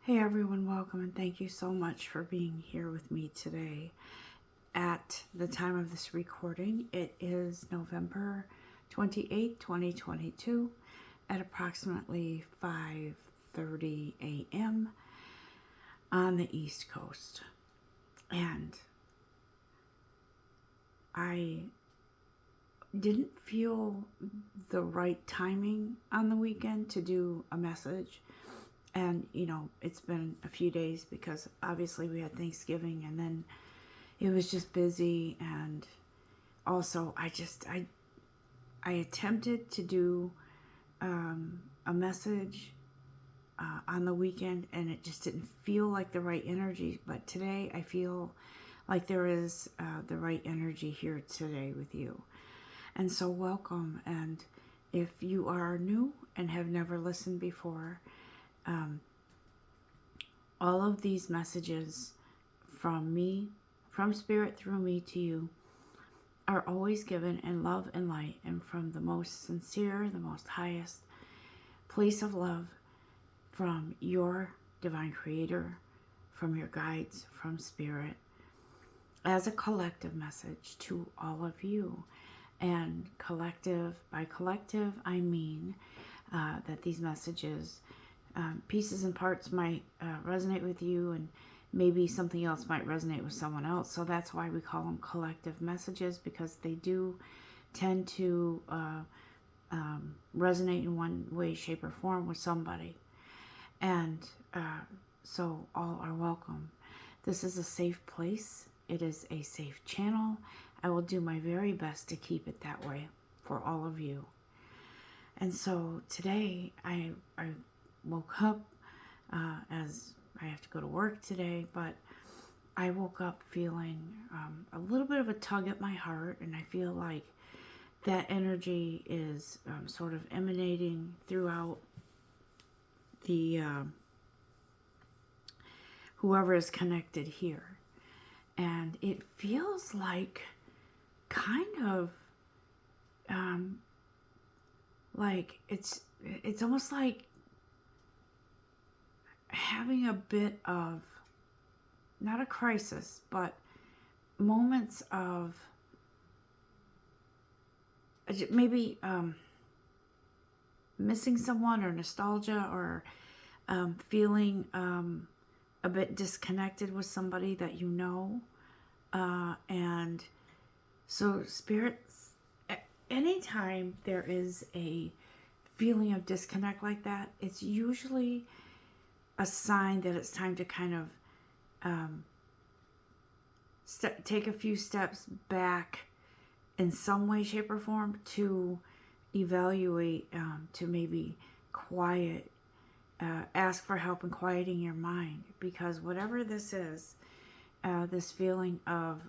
Hey everyone, welcome and thank you so much for being here with me today. At the time of this recording, it is November 28th, 2022 at approximately 5:30 a.m. on the East Coast. And I didn't feel the right timing on the weekend to do a message. And, it's been a few days because obviously we had Thanksgiving and then it was just busy. And also I attempted to do a message on the weekend and it just didn't feel like the right energy. But today I feel like there is the right energy here today with you. And so welcome. And if you are new and have never listened before, all of these messages from me, from Spirit through me to you, are always given in love and light and from the most sincere, the most highest place of love from your divine creator, from your guides, from Spirit, as a collective message to all of you. And collective, by collective, I mean that these messages, pieces and parts might resonate with you, and maybe something else might resonate with someone else. So that's why we call them collective messages, because they do tend to resonate in one way, shape, or form with somebody. And so all are welcome. This is a safe place. It is a safe channel. I will do my very best to keep it that way for all of you. And so today I woke up, as I have to go to work today, but I woke up feeling a little bit of a tug at my heart, and I feel like that energy is sort of emanating throughout the whoever is connected here. And it feels like kind of like it's almost like having a bit of, not a crisis, but moments of maybe missing someone, or nostalgia, or feeling a bit disconnected with somebody that you know. And so spirits, anytime there is a feeling of disconnect like that, it's usually a sign that it's time to kind of take a few steps back in some way, shape, or form to evaluate, to maybe quiet, ask for help in quieting your mind. Because whatever this is, this feeling of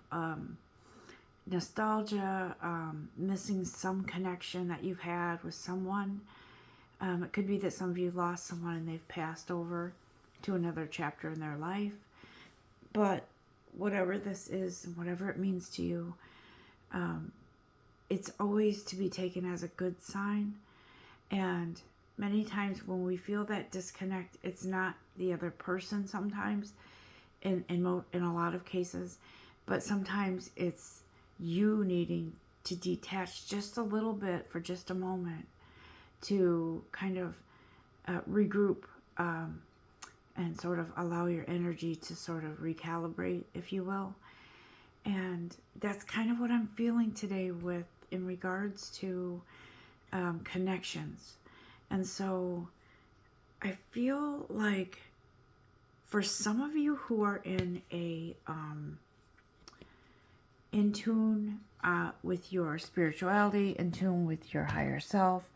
nostalgia, missing some connection that you've had with someone. It could be that some of you lost someone and they've passed over to another chapter in their life. But whatever this is, and whatever it means to you, it's always to be taken as a good sign. And many times when we feel that disconnect, it's not the other person sometimes, in a lot of cases, but sometimes it's you needing to detach just a little bit for just a moment to kind of regroup, and sort of allow your energy to sort of recalibrate, if you will. And that's kind of what I'm feeling today in regards to connections. And so I feel like for some of you who are in tune with your spirituality, in tune with your higher self,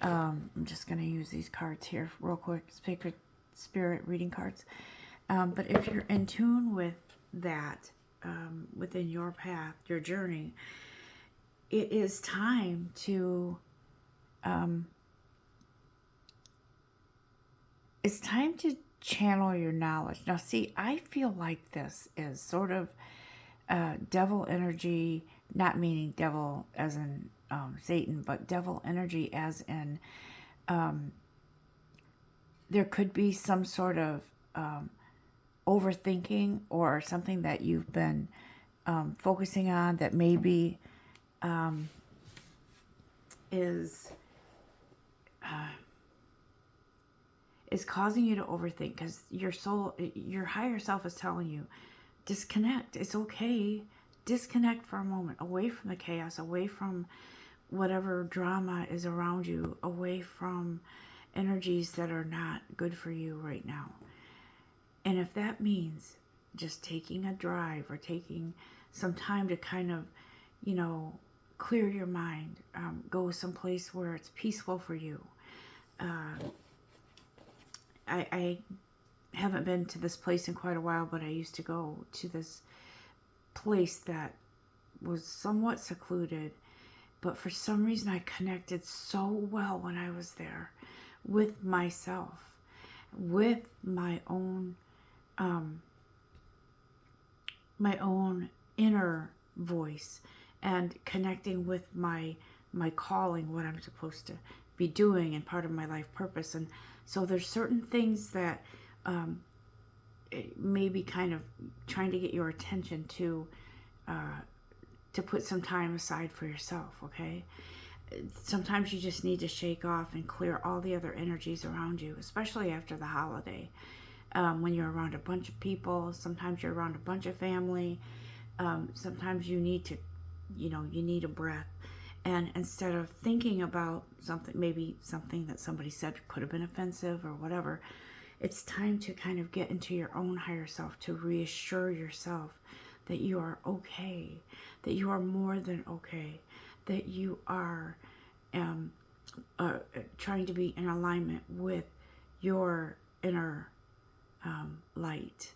I'm just going to use these cards here real quick, Sacred Spirit reading cards. But if you're in tune with that, within your path, your journey, it is time to channel your knowledge. Now see, I feel like this is sort of devil energy, not meaning devil as in Satan, but devil energy as in there could be some sort of overthinking, or something that you've been focusing on that maybe is causing you to overthink, because your soul, your higher self is telling you, disconnect. It's okay. Disconnect for a moment, away from the chaos, away from whatever drama is around you, away from energies that are not good for you right now. And if that means just taking a drive or taking some time to kind of, clear your mind, go someplace where it's peaceful for you. I haven't been to this place in quite a while, but I used to go to this place that was somewhat secluded, but for some reason I connected so well when I was there with myself, with my own inner voice, and connecting with my calling, what I'm supposed to be doing, and part of my life purpose. And so there's certain things that maybe kind of trying to get your attention to put some time aside for yourself, okay? Sometimes you just need to shake off and clear all the other energies around you, especially after the holiday. When you're around a bunch of people, sometimes you're around a bunch of family, sometimes you need to, you need a breath. And instead of thinking about maybe something that somebody said could have been offensive or whatever, it's time to kind of get into your own higher self, to reassure yourself that you are okay, that you are more than okay, that you are trying to be in alignment with your inner light,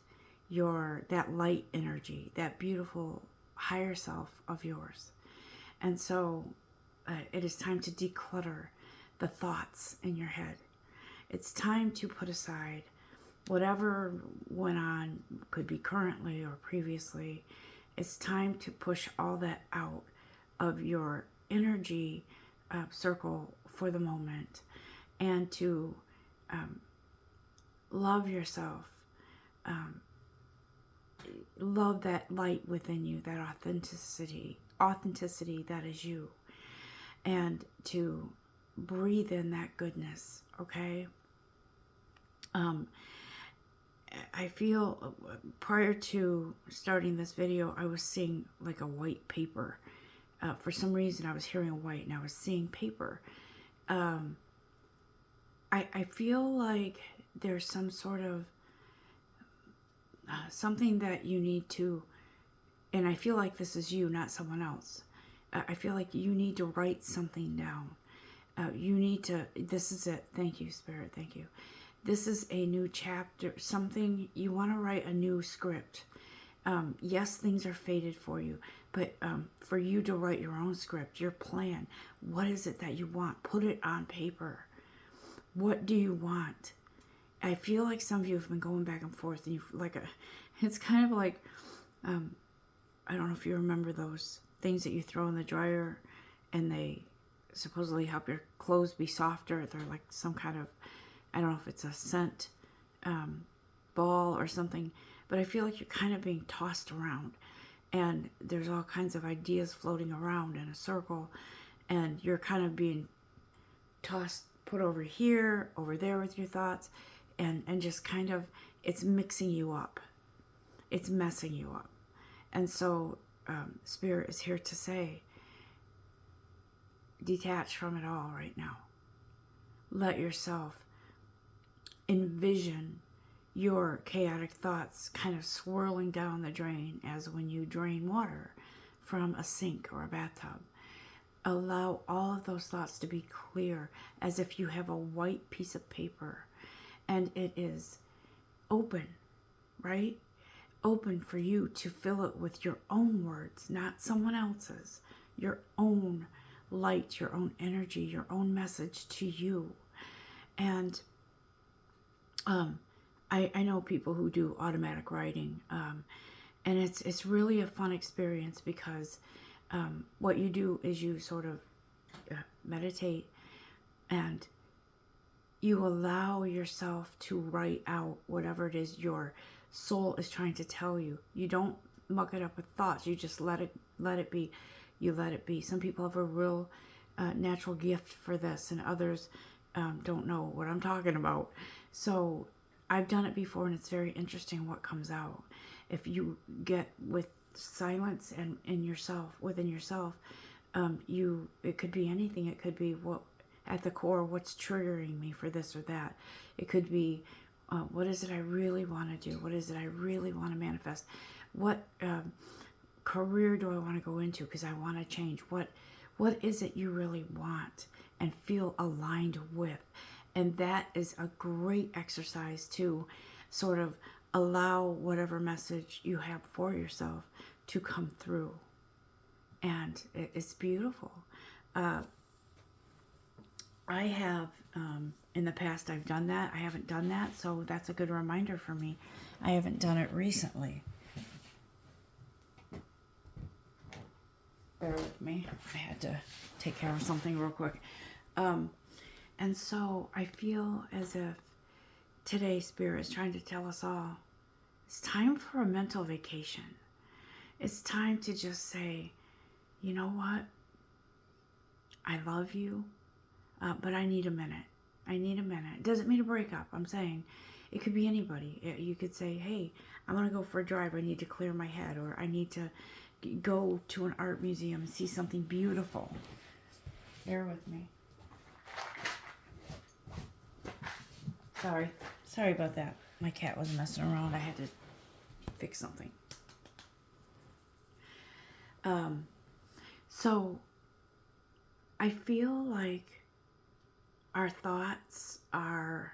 that light energy, that beautiful higher self of yours. And so it is time to declutter the thoughts in your head. It's time to put aside whatever went on, could be currently or previously. It's time to push all that out of your energy circle for the moment, and to love yourself, love that light within you, that authenticity that is you, and to breathe in that goodness, okay? I feel prior to starting this video, I was seeing like a white paper. For some reason, I was hearing white and I was seeing paper. I feel like there's some sort of something that you need to, and I feel like this is you, not someone else. I feel like you need to write something down. You need to, this is it. Thank you, Spirit. Thank you. This is a new chapter, something you want to write, a new script. Yes, things are fated for you, but for you to write your own script, your plan. What is it that you want? Put it on paper. What do you want? I feel like some of you have been going back and forth, and it's kind of like, I don't know if you remember those things that you throw in the dryer and they supposedly help your clothes be softer. They're like some kind of, I don't know if it's a scent ball or something, but I feel like you're kind of being tossed around, and there's all kinds of ideas floating around in a circle, and you're kind of being tossed, put over here, over there with your thoughts, and just kind of, it's mixing you up. It's messing you up. And so Spirit is here to say, detach from it all right now. Let yourself envision your chaotic thoughts kind of swirling down the drain, as when you drain water from a sink or a bathtub. Allow all of those thoughts to be clear, as if you have a white piece of paper and it is open, right? Open for you to fill it with your own words, not someone else's. Your own light, your own energy, your own message to you. And I know people who do automatic writing, and it's really a fun experience, because what you do is you sort of meditate, and you allow yourself to write out whatever it is your soul is trying to tell you. You don't muck it up with thoughts. You just let it be. You let it be. Some people have a real natural gift for this, and others don't know what I'm talking about. So I've done it before, and it's very interesting what comes out. If you get with silence and within yourself, it could be anything. It could be what at the core, what's triggering me for this or that. It could be what is it I really want to do? What is it I really want to manifest? What career do I want to go into because I want to change? What is it you really want and feel aligned with? And that is a great exercise to sort of allow whatever message you have for yourself to come through. And it's beautiful. I have, in the past, I've done that. I haven't done that, so that's a good reminder for me. I haven't done it recently. Bear with me. I had to take care of something real quick. And so I feel as if today Spirit is trying to tell us all, it's time for a mental vacation. It's time to just say, you know what? I love you, but I need a minute. I need a minute. It doesn't mean a breakup. I'm saying it could be anybody. You could say, hey, I'm going to go for a drive. I need to clear my head, or I need to go to an art museum and see something beautiful. Bear with me. Sorry about that. My cat was messing around. I had to fix something. So I feel like our thoughts are,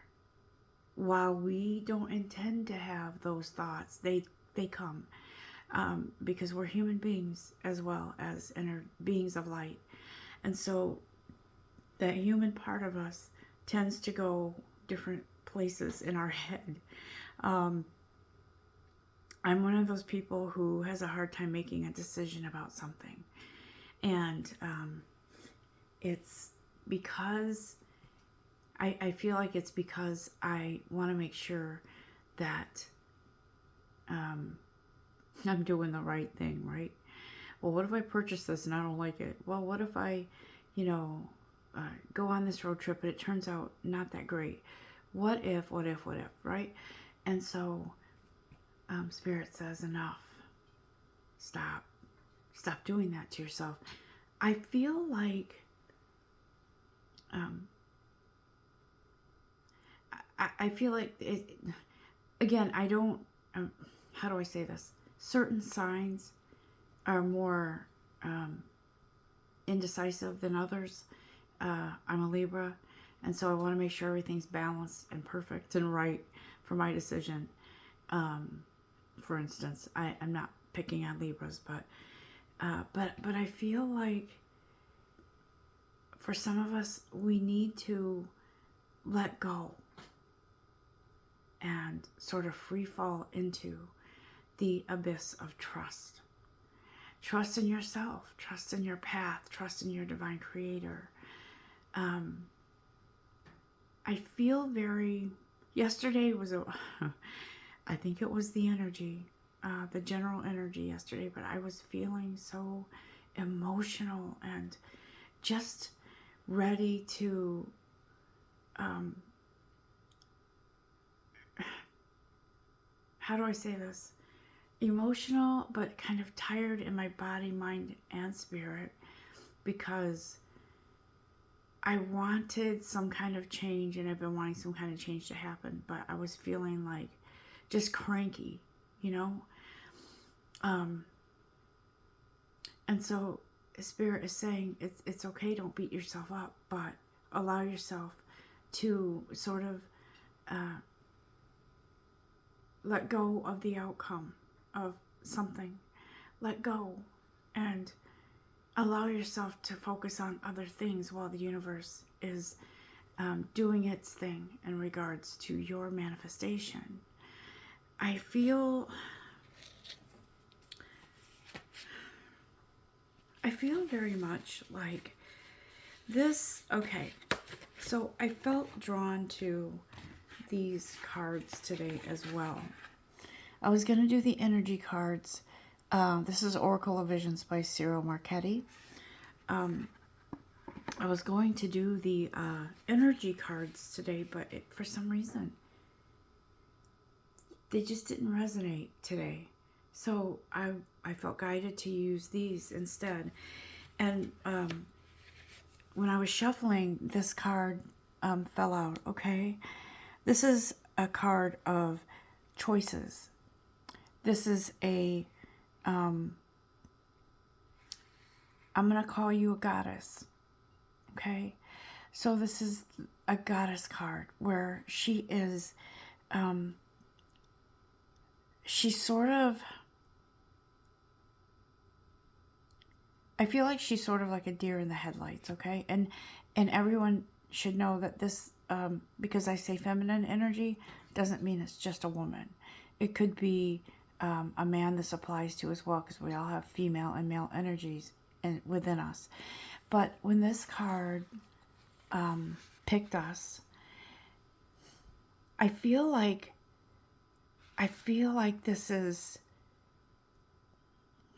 while we don't intend to have those thoughts, they come because we're human beings as well as inner beings of light. And so that human part of us tends to go different places in our head. I'm one of those people who has a hard time making a decision about something. And it's because I feel like it's because I want to make sure that I'm doing the right thing, right? Well, what if I purchase this and I don't like it? Well, what if I, go on this road trip and it turns out not that great? What if, right? And so Spirit says, enough. Stop doing that to yourself. I feel like I feel like it, again, I don't, how do I say this? Certain signs are more indecisive than others. I'm a Libra, and so I want to make sure everything's balanced and perfect and right for my decision. For instance, I'm not picking on Libras, but I feel like for some of us, we need to let go and sort of free fall into the abyss of trust. Trust in yourself, trust in your path, trust in your divine creator. I feel yesterday was I think it was the energy, the general energy yesterday, but I was feeling so emotional and just ready to, how do I say this? Emotional, but kind of tired in my body, mind, and spirit, because I wanted some kind of change, and I've been wanting some kind of change to happen, but I was feeling like just cranky, and so Spirit is saying it's okay, don't beat yourself up, but allow yourself to sort of let go of the outcome of something. Let go and allow yourself to focus on other things while the universe is doing its thing in regards to your manifestation. I feel very much like this. Okay, So I felt drawn to these cards today as well. I was going to do the energy cards. This is Oracle of Visions by Cyril Marchetti. I was going to do the energy cards today, but for some reason, they just didn't resonate today. So I felt guided to use these instead. And when I was shuffling, this card fell out, okay? This is a card of choices. This is a, I'm going to call you a goddess, okay? So this is a goddess card where she is, she's sort of, I feel like she's sort of like a deer in the headlights, okay? And everyone should know that this, because I say feminine energy, doesn't mean it's just a woman. It could be a man this applies to as well, because we all have female and male energies within us. But when this card picked us, I feel like this is,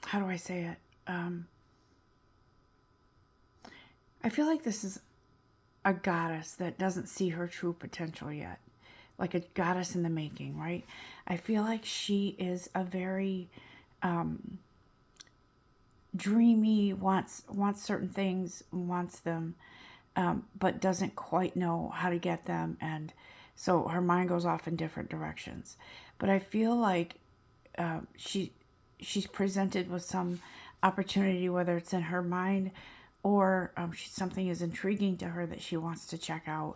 how do I say it? I feel like this is a goddess that doesn't see her true potential yet. Like a goddess in the making, right? I feel like she is a very dreamy, wants certain things, wants them, but doesn't quite know how to get them. And so her mind goes off in different directions. But I feel like she's presented with some opportunity, whether it's in her mind or something is intriguing to her that she wants to check out,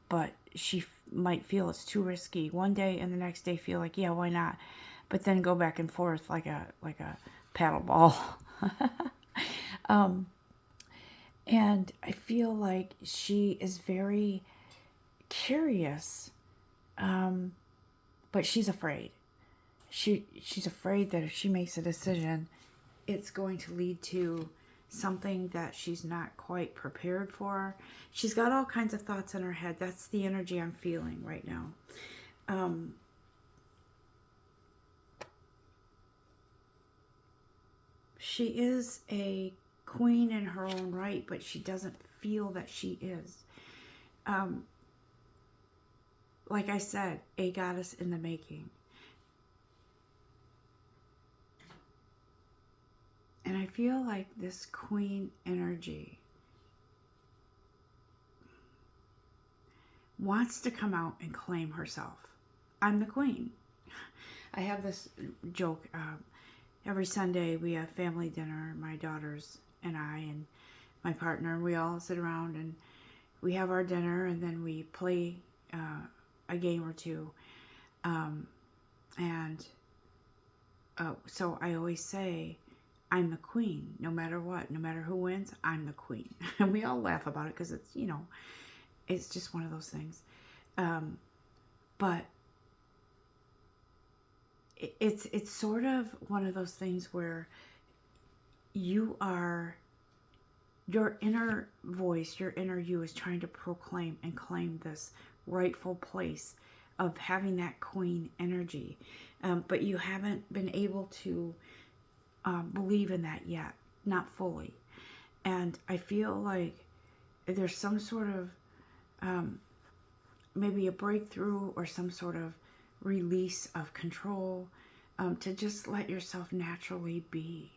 but she might feel it's too risky one day, and the next day feel like, yeah, why not? But then go back and forth like a paddle ball. And I feel like she is very curious, but she's afraid. She's afraid that if she makes a decision, it's going to lead to something that she's not quite prepared for. She's got all kinds of thoughts in her head. That's the energy I'm feeling right now. She is a queen in her own right, but she doesn't feel that she is. Like I said, a goddess in the making. And I feel like this queen energy wants to come out and claim herself. I'm the queen. I have this joke. Every Sunday we have family dinner, my daughters and I and my partner. We all sit around and we have our dinner, and then we play a game or two. So I always say, I'm the queen, no matter what, no matter who wins, I'm the queen. And we all laugh about it because it's, it's just one of those things. But it's sort of one of those things where your inner voice, your inner you is trying to proclaim and claim this rightful place of having that queen energy. But you haven't been able to believe in that yet, not fully. And I feel like there's some sort of maybe a breakthrough or some sort of release of control, to just let yourself naturally be,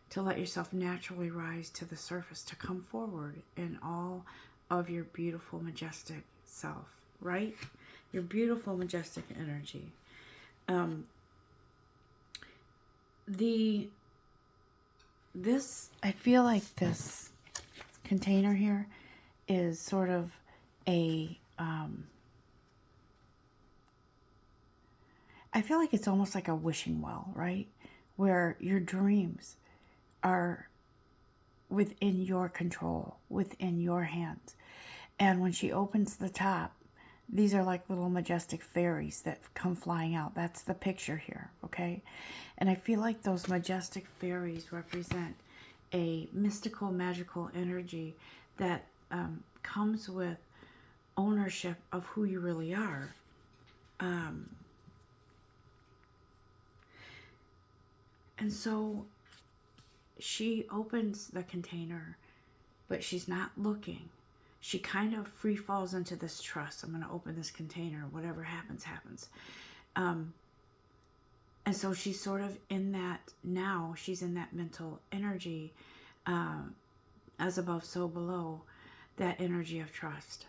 to let yourself naturally rise to the surface, to come forward in all of your beautiful, majestic self, right? Your beautiful, majestic energy. I feel like this container here is sort of a, I feel like it's almost like a wishing well, right? Where your dreams are within your control, within your hands. And when she opens the top, these are like little majestic fairies that come flying out. That's the picture here, okay? And I feel like those majestic fairies represent a mystical, magical energy that comes with ownership of who you really are. And so she opens the container, but she's not looking. She kind of free falls into this trust. I'm going to open this container. Whatever happens, happens. And so she's sort of in that now. She's in that mental energy, as above, so below, that energy of trust.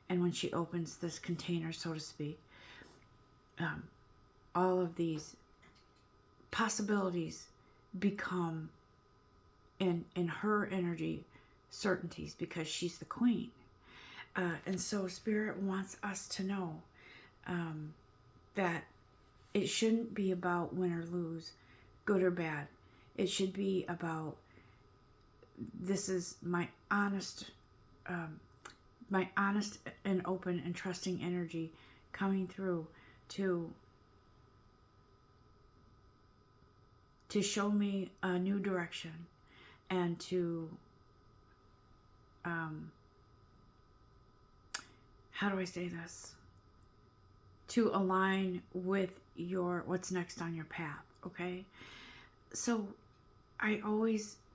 And when she opens this container, so to speak, all of these possibilities become, in her energy, certainties, because she's the queen. And so Spirit wants us to know that it shouldn't be about win or lose, good or bad. It should be about, this is my honest and open and trusting energy coming through to show me a new direction, and to how do I say this? To align with what's next on your path, okay? So I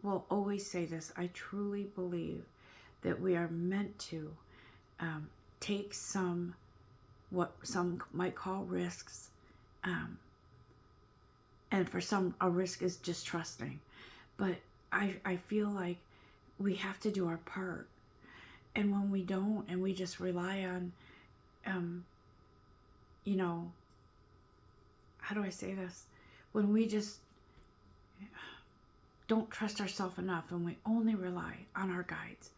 will always say this. I truly believe that we are meant to take what some might call risks, and for some, a risk is just trusting. But I feel like we have to do our part. And when we don't, and we just rely on, how do I say this? When we just don't trust ourselves enough, and we only rely on our guides,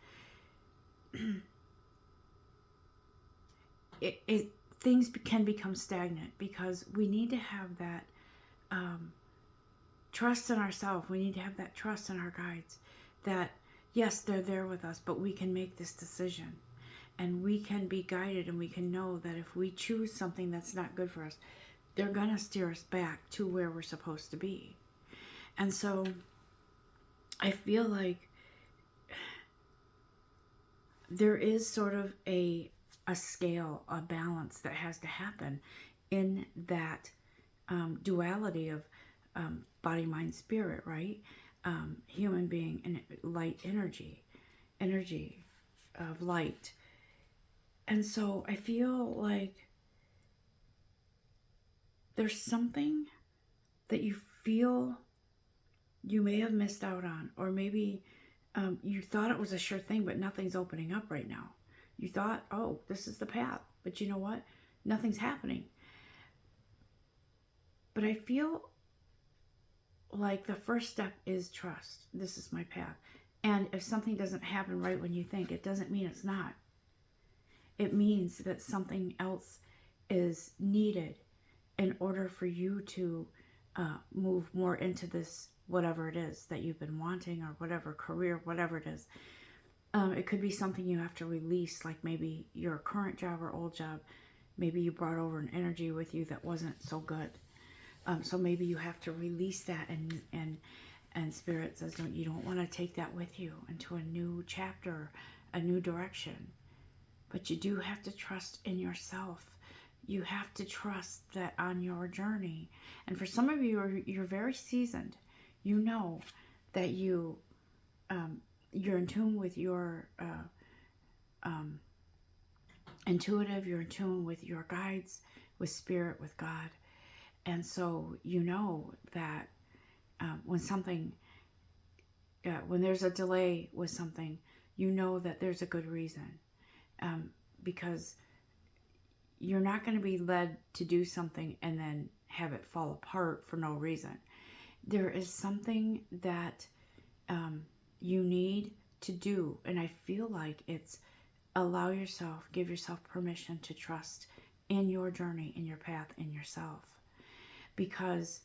things can become stagnant, because we need to have that trust in ourselves. We need to have that trust in our guides, that yes, they're there with us, but we can make this decision, and we can be guided, and we can know that if we choose something that's not good for us, they're going to steer us back to where we're supposed to be. And so I feel like there is sort of a scale, a balance that has to happen in that duality of body, mind, spirit, right? Human being and light energy of light. And so I feel like there's something that you feel you may have missed out on, or maybe you thought it was a sure thing, but nothing's opening up right now. You thought, oh, this is the path, but you know what? Nothing's happening. But I feel like the first step is trust. This is my path. And if something doesn't happen right when you think, it doesn't mean it's not. It means that something else is needed in order for you to move more into this, whatever it is that you've been wanting, or whatever career, whatever it is. It could be something you have to release, like maybe your current job or old job. Maybe you brought over an energy with you that wasn't so good. So maybe you have to release that, and Spirit says, you don't want to take that with you into a new chapter, a new direction. But you do have to trust in yourself. You have to trust that on your journey. And for some of you, you're very seasoned. You know that you're in tune with your intuitive, you're in tune with your guides, with Spirit, with God. And so you know that when there's a delay with something, you know that there's a good reason. Because you're not going to be led to do something and then have it fall apart for no reason. There is something that you need to do, and I feel like it's give yourself permission to trust in your journey, in your path, in yourself. Because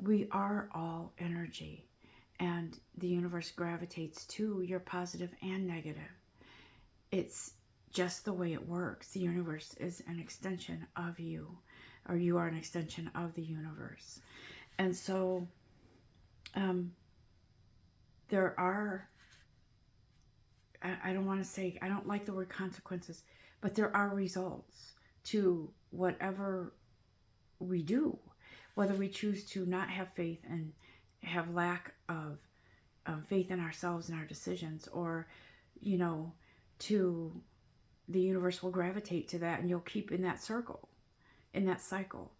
we are all energy, and the universe gravitates to your positive and negative. It's just the way it works. The universe is an extension of you, or you are an extension of the universe. And so there are I don't want to say, I don't like the word consequences, but there are results to whatever we do, whether we choose to not have faith and have lack of faith in ourselves and our decisions, or, you know, to the universe will gravitate to that and you'll keep in that circle, in that cycle.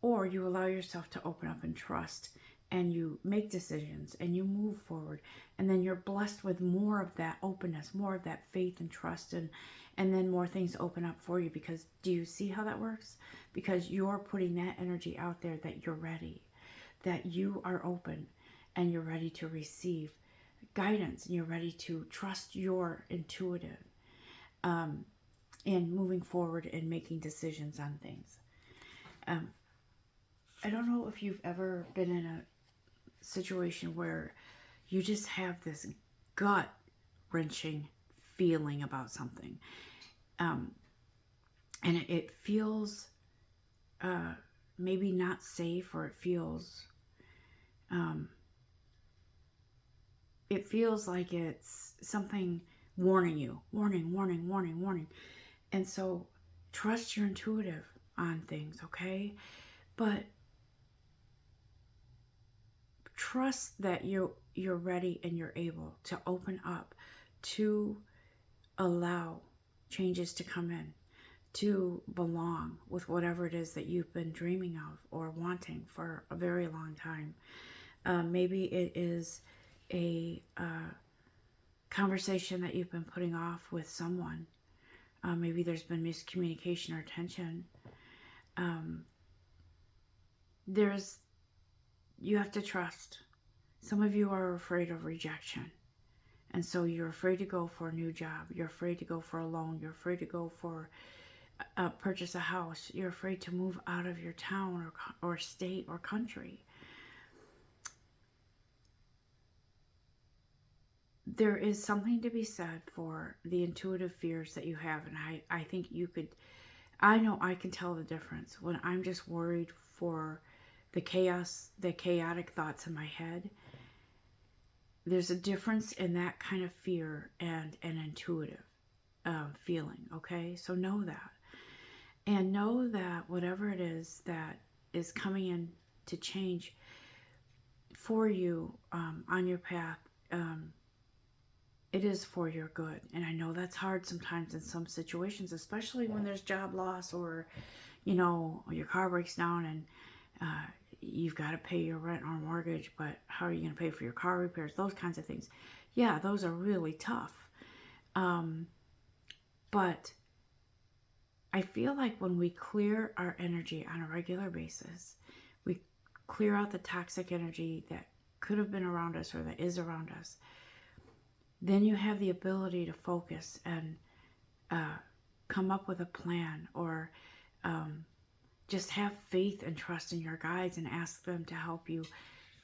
Or you allow yourself to open up and trust, and you make decisions and you move forward, and then you're blessed with more of that openness, more of that faith and trust, and then more things open up for you. Because do you see how that works? Because you're putting that energy out there that you're ready, that you are open and you're ready to receive guidance, and you're ready to trust your intuitive, and moving forward and making decisions on things. I don't know if you've ever been in a situation where you just have this gut wrenching feeling about something, and it feels maybe not safe, or it feels like it's something warning you, warning, warning, warning, warning. And so trust your intuitive on things, okay? But trust that you're ready and you're able to open up, to allow changes to come in, to belong with whatever it is that you've been dreaming of or wanting for a very long time. Maybe it is a conversation that you've been putting off with someone. Maybe there's been miscommunication or tension. You have to trust. Some of you are afraid of rejection, and so you're afraid to go for a new job. You're afraid to go for a loan. You're afraid to go for purchase a house. You're afraid to move out of your town or state or country. There is something to be said for the intuitive fears that you have, and I think I know I can tell the difference when I'm just worried for the chaotic thoughts in my head. There's a difference in that kind of fear and an intuitive feeling, okay? So know that. And know that whatever it is that is coming in to change for you on your path, it is for your good. And I know that's hard sometimes in some situations, especially when there's job loss, or, your car breaks down and you've got to pay your rent or mortgage, but how are you going to pay for your car repairs? Those kinds of things. Yeah, those are really tough. But I feel like when we clear our energy on a regular basis, we clear out the toxic energy that could have been around us or that is around us, then you have the ability to focus and come up with a plan, or just have faith and trust in your guides and ask them to help you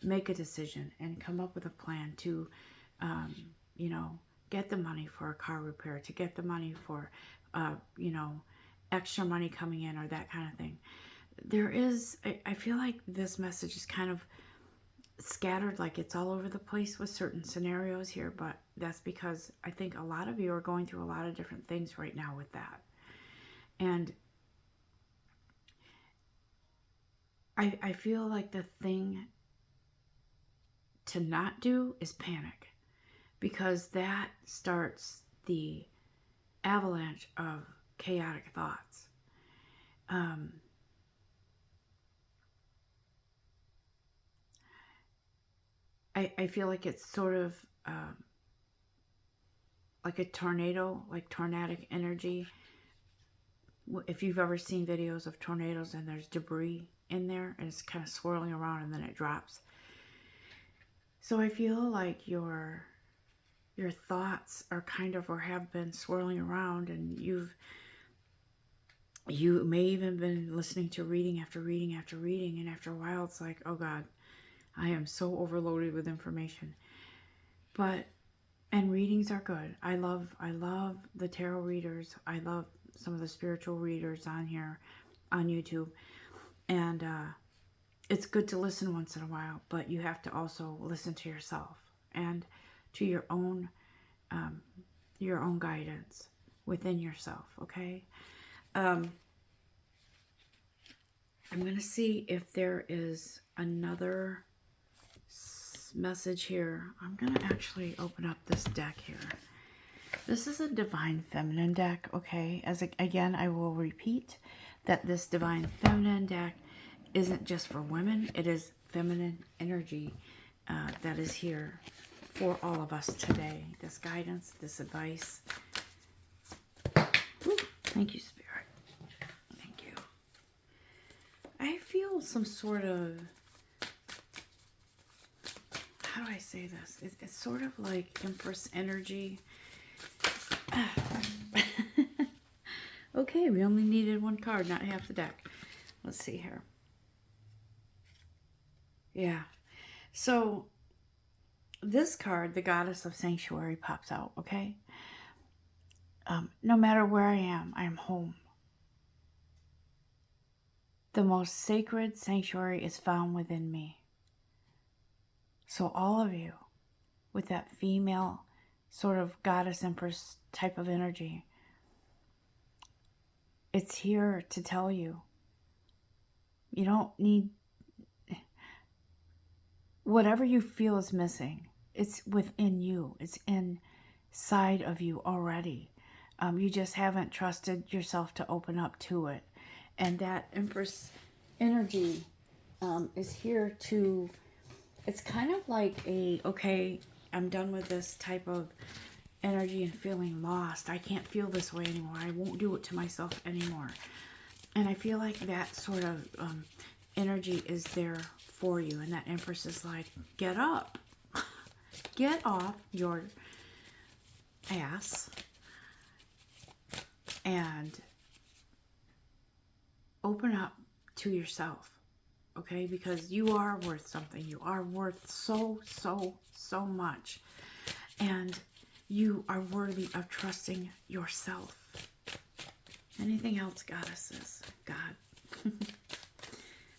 make a decision and come up with a plan to, get the money for a car repair, to get the money for, extra money coming in, or that kind of thing. I feel like this message is kind of scattered, like it's all over the place with certain scenarios here, but that's because I think a lot of you are going through a lot of different things right now with that. And I feel like the thing to not do is panic, because that starts the avalanche of chaotic thoughts. I feel like it's sort of like a tornado, like tornadic energy. If you've ever seen videos of tornadoes and there's debris in there and it's kind of swirling around and then it drops. So I feel like your thoughts are kind of, or have been, swirling around, and you may even been listening to reading after reading after reading, and after a while it's like, oh God, I am so overloaded with information. And readings are good. I love the tarot readers. I love some of the spiritual readers on here on YouTube. And it's good to listen once in a while, but you have to also listen to yourself and to your own your own guidance within yourself, okay? I'm going to see if there is another message here. I'm going to actually open up this deck here. This is a Divine Feminine deck, okay? Again, I will repeat that this Divine Feminine deck isn't just for women. It is feminine energy that is here for all of us today. This guidance, this advice. Ooh, thank you, Spirit. Thank you. I feel some sort of, how do I say this? It's sort of like Empress energy. Okay, we only needed one card, not half the deck. Let's see here. Yeah. So, this card, the Goddess of Sanctuary, pops out, okay? No matter where I am home. The most sacred sanctuary is found within me. So all of you, with that female sort of goddess empress type of energy, it's here to tell you, you don't need, whatever you feel is missing, it's within you. It's inside of you already. You just haven't trusted yourself to open up to it. And that Empress energy is here to, it's kind of like okay, I'm done with this type of energy and feeling lost. I can't feel this way anymore. I won't do it to myself anymore. And I feel like that sort of energy is there for you. And that Empress is like, get up. Get off your ass and open up to yourself, okay? Because you are worth something. You are worth so, so, so much. And you are worthy of trusting yourself. Anything else, goddesses? God.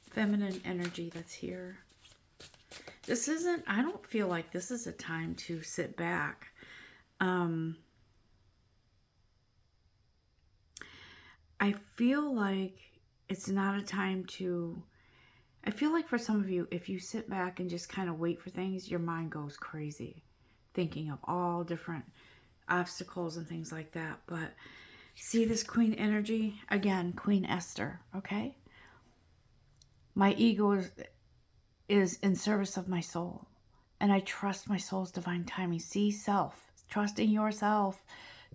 Feminine energy that's here. This isn't, I don't feel like this is a time to sit back. I feel like it's not a time to, I feel like for some of you, if you sit back and just kind of wait for things, your mind goes crazy, thinking of all different obstacles and things like that. But see this Queen energy? Again, Queen Esther, okay? My ego is in service of my soul, and I trust my soul's divine timing. See, self, trusting yourself,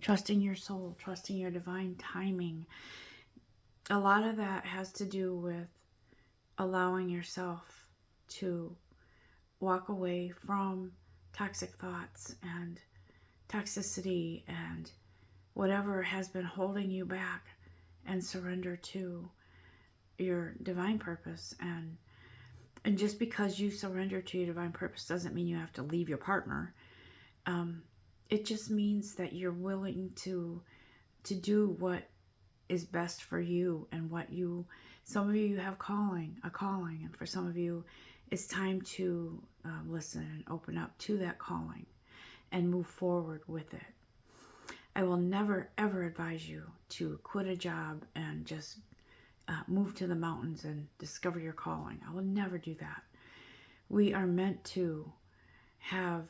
trusting your soul, trusting your divine timing. A lot of that has to do with allowing yourself to walk away from toxic thoughts and toxicity and whatever has been holding you back, and surrender to your divine purpose. And just because you surrender to your divine purpose doesn't mean you have to leave your partner. It just means that you're willing to do what is best for you, and what you, some of you have a calling, and for some of you it's time to listen and open up to that calling and move forward with it. I will never ever advise you to quit a job and just move to the mountains and discover your calling. I will never do that. We are meant to have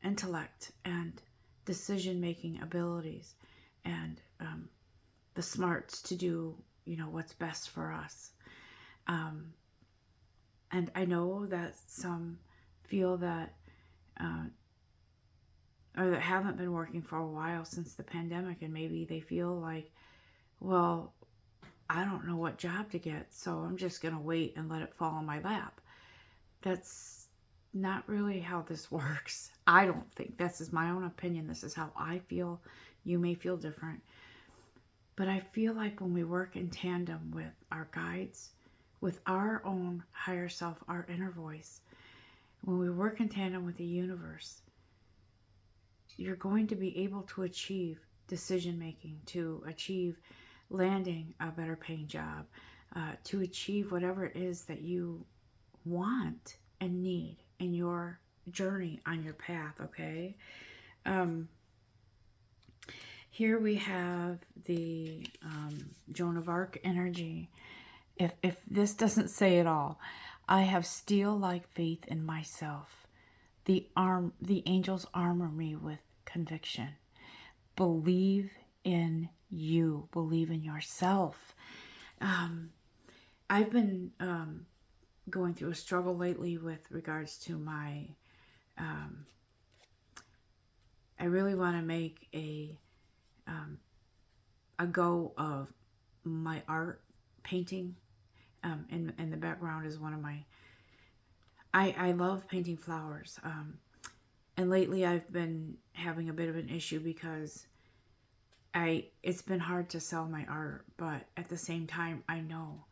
intellect and decision-making abilities and the smarts to do, what's best for us. And I know that some feel that, or that haven't been working for a while since the pandemic, and maybe they feel like, well, I don't know what job to get, so I'm just going to wait and let it fall on my lap. That's not really how this works. I don't think. This is my own opinion. This is how I feel. You may feel different. But I feel like when we work in tandem with our guides, with our own higher self, our inner voice, when we work in tandem with the universe, you're going to be able to achieve decision making, to achieve landing a better paying job, to achieve whatever it is that you want and need in your journey on your path, okay? Um, Here we have the Joan of Arc energy. If this doesn't say it all, I have steel-like faith in myself. The angels armor me with conviction. Believe in you. Believe in yourself. I've been going through a struggle lately with regards to my. I really want to make a go of my art painting. In the background is one of my. I love painting flowers. And lately I've been having a bit of an issue because it's been hard to sell my art, but at the same time I know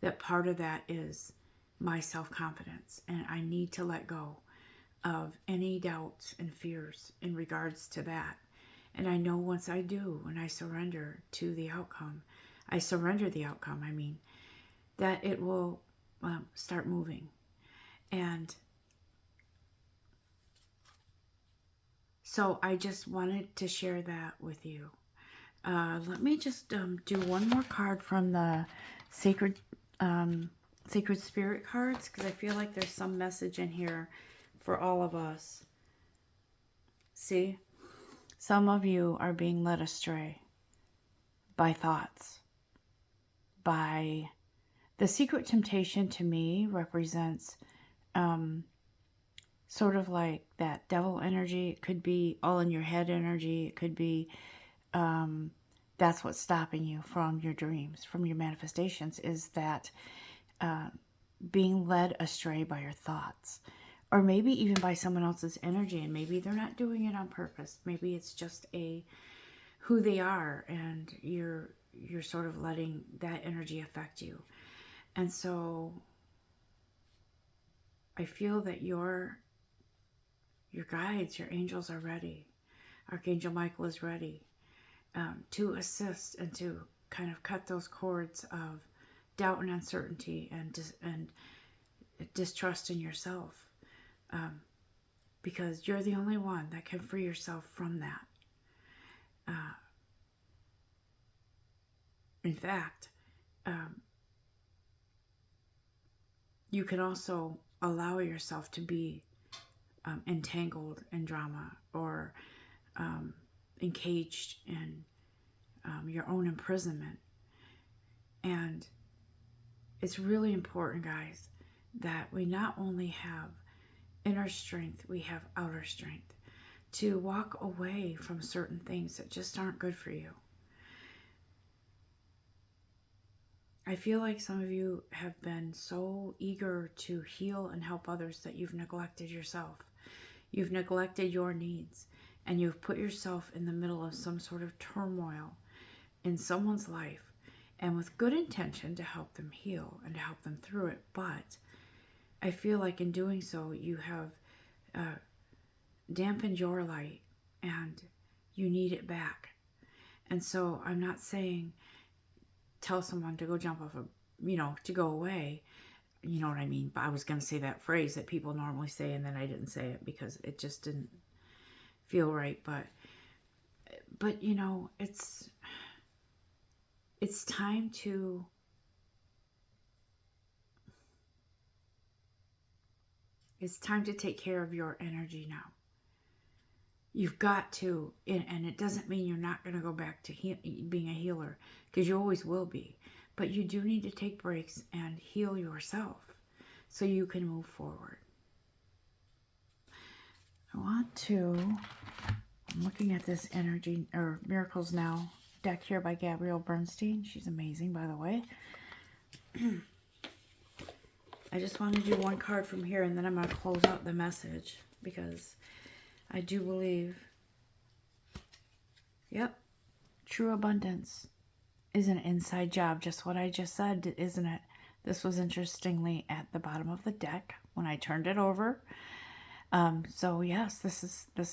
that part of that is my self-confidence, and I need to let go of any doubts and fears in regards to that. And I know once I do, when I surrender to the outcome, I mean, that it will start moving. And so I just wanted to share that with you. Let me just do one more card from the Sacred Spirit cards, because I feel like there's some message in here for all of us. See? Some of you are being led astray by thoughts. By the secret temptation, to me, represents sort of like that devil energy. It could be all in your head energy. It could be that's what's stopping you from your dreams, from your manifestations, is that being led astray by your thoughts, or maybe even by someone else's energy, and maybe they're not doing it on purpose. Maybe it's just who they are, and you're sort of letting that energy affect you. And so I feel that your guides, your angels are ready. Archangel Michael is ready to assist and to kind of cut those cords of doubt and uncertainty and distrust in yourself, because you're the only one that can free yourself from that. In fact, you can also allow yourself to be entangled in drama, or encaged in your own imprisonment. And it's really important, guys, that we not only have inner strength, we have outer strength to walk away from certain things that just aren't good for you. I feel like some of you have been so eager to heal and help others that you've neglected yourself. You've neglected your needs, and you've put yourself in the middle of some sort of turmoil in someone's life, and with good intention to help them heal and to help them through it. But I feel like in doing so, you have dampened your light, and you need it back. And so I'm not saying tell someone to go jump off to go away. You know what I mean? But I was going to say that phrase that people normally say, and then I didn't say it because it just didn't feel right. But it's time to take care of your energy now. You've got to, and it doesn't mean you're not going to go back to being a healer, because you always will be. But you do need to take breaks and heal yourself so you can move forward. I'm looking at this energy, or Miracles Now deck here by Gabrielle Bernstein. She's amazing, by the way. I just want to do one card from here, and then I'm going to close out the message, because I do believe, yep, true abundance is an inside job. Just what I just said, isn't it? This was interestingly at the bottom of the deck when I turned it over. So yes, this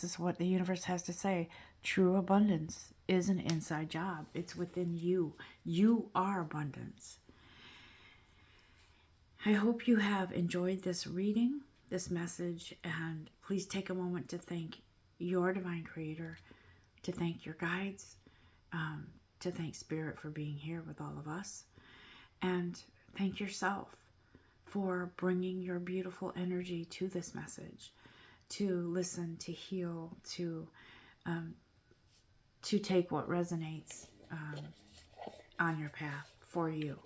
is what the universe has to say. True abundance is an inside job. It's within you. You are abundance. I hope you have enjoyed this reading, this message, and please take a moment to thank your divine creator, to thank your guides, to thank Spirit for being here with all of us, and thank yourself for bringing your beautiful energy to this message, to listen, to heal, to take what resonates on your path for you.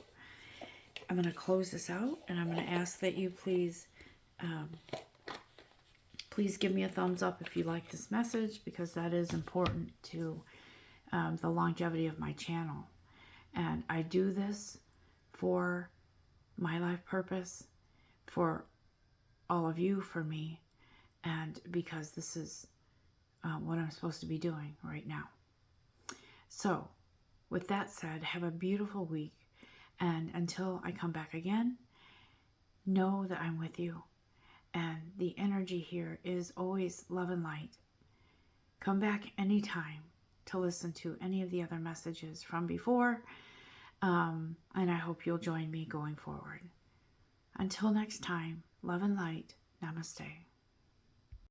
I'm going to close this out, and I'm going to ask that you please give me a thumbs up if you like this message, because that is important to the longevity of my channel. And I do this for my life purpose, for all of you, for me, and because this is what I'm supposed to be doing right now. So, with that said, have a beautiful week, and until I come back again, know that I'm with you, and the energy here is always love and light. Come back anytime to listen to any of the other messages from before, and I hope you'll join me going forward. Until next time, love and light. Namaste.